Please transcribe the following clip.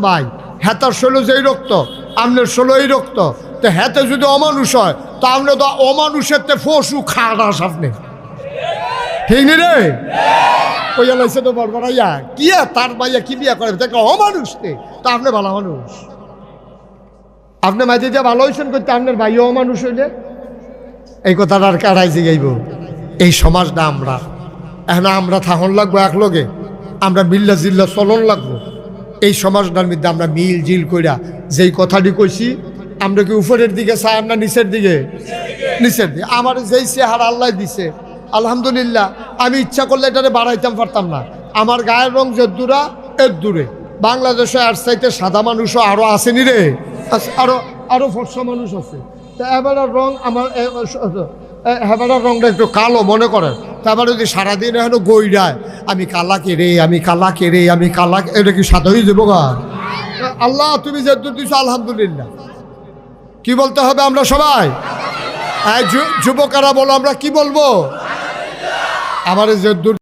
ভাই, হেতার শৈল যেই রক্ত, আপনার শৈল এই রক্ত, তো হেতে যদি অমানুষ হয় তো আপনি তো অমানুষের তে পশু খারাস আপনি, ঠিক নি রে? ওই লাইছে তো বড়বড়াইয়া কি তার ভাইয়া কি বিয়া করে দেখো অমানুষ তে, তা আপনি ভালো মানুষ, আপনি মাঝে যে ভালো হয়েছেন করতে আপনার ভাইও অমানুষ হইলে এই কথাটা আর কারাই জিগাইব? এই সমাজটা আমরা এখন আমরা থাহন লাগবো একলগে, আমরা মিল্লা জিল্লা চলন লাগবো। এই সমাজটার মধ্যে আমরা মিল জিল কইরা যেই কথাটি কইছি, আমরা কি উপরের দিকে চাই আমরা নিচের দিকে? নিচের দিকে। আমার যেই চেহারা আল্লাহ দিছে আলহামদুলিল্লাহ, আমি ইচ্ছা করলে এটারে বাড়াইতাম পারতাম না। আমার গায়ের রং যে দূরা এর দূরে, বাংলাদেশে আর চাইতে সাদা মানুষও আরও আসেনি রে, আরো ফর্সা মানুষ আছে। তা এবার রং আমার হেবারার রংটা একটু কালো মনে করেন, তারপর যদি সারাদিন এখন গইরায় আমি কালা কেড়ে, আমি কালা কেড়ে, আমি কালা, এটা কি সাদা হয়ে যাবো গা? আল্লাহ তুমি যে দূর দিছো আলহামদুলিল্লাহ। কি বলতে হবে আমরা সবাই? যুবকেরা বলো আমরা কি বলবো? আমার যে দূর